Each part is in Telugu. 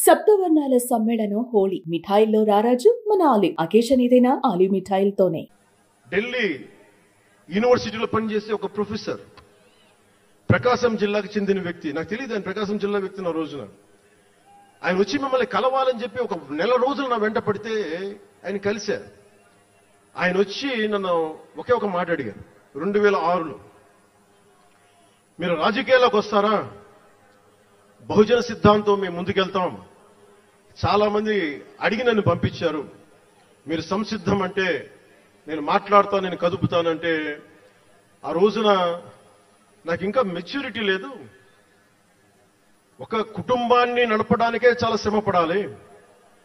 సప్తవర్ణాల సమ్మేళనం హోళీ. మిఠాయిల్లో రారాజు మన ఆలి. అకేషన్ ఏదైనా ఆలి మిఠాయిలతోనే. ఢిల్లీ యూనివర్సిటీలో పనిచేసే ఒక ప్రొఫెసర్, ప్రకాశం జిల్లాకు చెందిన వ్యక్తి. నాకు తెలియదు ఆయన ప్రకాశం జిల్లా వ్యక్తి. నా రోజున ఆయన వచ్చి మిమ్మల్ని కలవాలని చెప్పి ఒక నెల రోజులు నా వెంట పడితే ఆయన కలిశారు. ఆయన వచ్చి నన్ను ఒకే ఒక మాట అడిగారు. 2006లో మీరు రాజకీయాల్లోకి వస్తారా? బహుజన సిద్ధాంతం మేము ముందుకెళ్తాం. చాలా మంది అడిగి నన్ను పంపించారు. మీరు సంసిద్ధం అంటే నేను మాట్లాడతాను, నేను కదుపుతానంటే ఆ రోజున నాకు ఇంకా మెచ్యూరిటీ లేదు. ఒక కుటుంబాన్ని నడపడానికే చాలా శ్రమ పడాలి.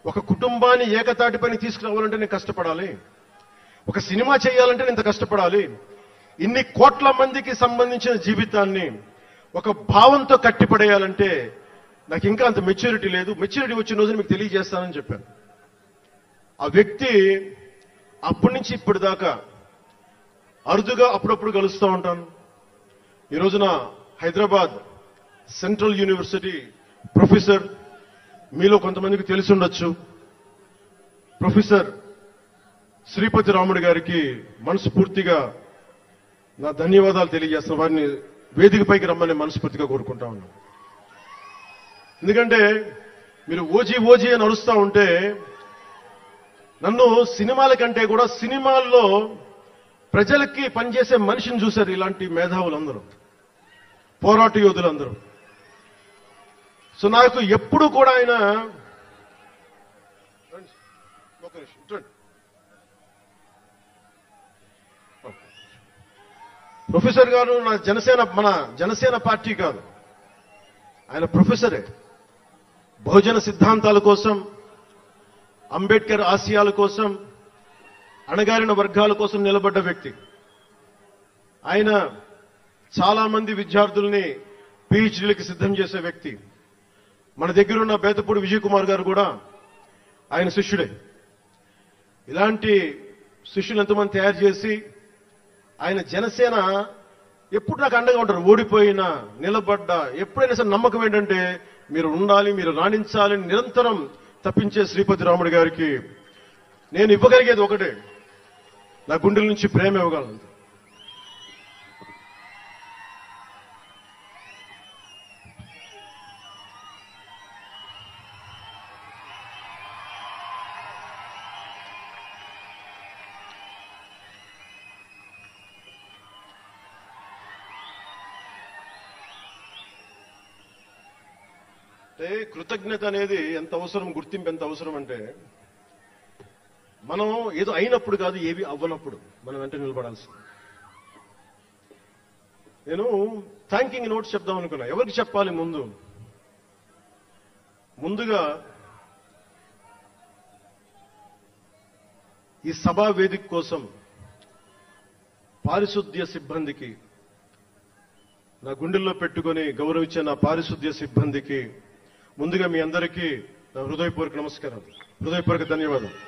ఒక కుటుంబాన్ని ఏకతాటిపైన తీసుకురావాలంటే నేను కష్టపడాలి. ఒక సినిమా చేయాలంటే నేను ఇంత కష్టపడాలి. ఇన్ని కోట్ల మందికి సంబంధించిన జీవితాన్ని ఒక భావంతో కట్టిపడేయాలంటే నాకు ఇంకా అంత మెచ్యూరిటీ లేదు. మెచ్యూరిటీ వచ్చిన రోజున మీకు తెలియజేస్తానని చెప్పాను. ఆ వ్యక్తి అప్పటి నుంచి ఇప్పటిదాకా అరుదుగా అప్పుడప్పుడు కలుస్తూ ఉంటాను. ఈ రోజున హైదరాబాద్ సెంట్రల్ యూనివర్సిటీ ప్రొఫెసర్, మీలో కొంతమందికి తెలిసి ఉండొచ్చు, ప్రొఫెసర్ శ్రీపతి రాముడు గారికి మనస్ఫూర్తిగా నా ధన్యవాదాలు తెలియజేస్తున్నాను. వారిని వేదికపైకి రమ్మని మనస్ఫూర్తిగా కోరుకుంటా ఉన్నాను. ఎందుకంటే మీరు ఓజీ ఓజీ అని అరుస్తూ ఉంటే నన్ను సినిమాల కంటే కూడా సినిమాల్లో ప్రజలకి పనిచేసే మనిషిని చూశారు ఇలాంటి మేధావులందరూ, పోరాట యోధులందరూ. సో నాకు ఎప్పుడు కూడా ఆయన ప్రొఫెసర్ గారు మన జనసేన పార్టీ కాదు, ఆయన ప్రొఫెసరే. బహుజన సిద్ధాంతాల కోసం, అంబేద్కర్ ఆశయాల కోసం, అణగారిన వర్గాల కోసం నిలబడ్డ వ్యక్తి. ఆయన చాలా మంది విద్యార్థుల్ని పిహెచ్డీలకి సిద్ధం చేసే వ్యక్తి. మన దగ్గరున్న బేతపూడి విజయ్ కుమార్ గారు కూడా ఆయన శిష్యుడే. ఇలాంటి శిష్యులు ఎంతమంది తయారు చేసి ఆయన జనసేన ఎప్పుడు నాకు అండగా ఉంటారు. ఓడిపోయినా నిలబడ్డా ఎప్పుడైనా సరే నమ్మకం ఏంటంటే మీరు ఉండాలి, మీరు రాణించాలని నిరంతరం తప్పించే శ్రీపతి రాముడు గారికి నేను ఇవ్వగలిగేది ఒకటే, నా గుండెల నుంచి ప్రేమ ఇవ్వగలను. అంటే కృతజ్ఞత అనేది ఎంత అవసరం, గుర్తింపు ఎంత అవసరం అంటే మనం ఏదో అయినప్పుడు కాదు, ఏవి అవ్వనప్పుడు మనం వెంట నిలబడాల్సింది. నేను థ్యాంకింగ్ నోట్స్ చెప్దాం అనుకున్నా. ఎవరికి చెప్పాలి? ముందుగా ఈ సభా వేదిక కోసం పారిశుద్ధ్య సిబ్బందికి, నా గుండెల్లో పెట్టుకొని గౌరవించే నా పారిశుద్ధ్య సిబ్బందికి ముందుగా మీ అందరికీ నా హృదయపూర్వక నమస్కారం, హృదయపూర్వక ధన్యవాదాలు.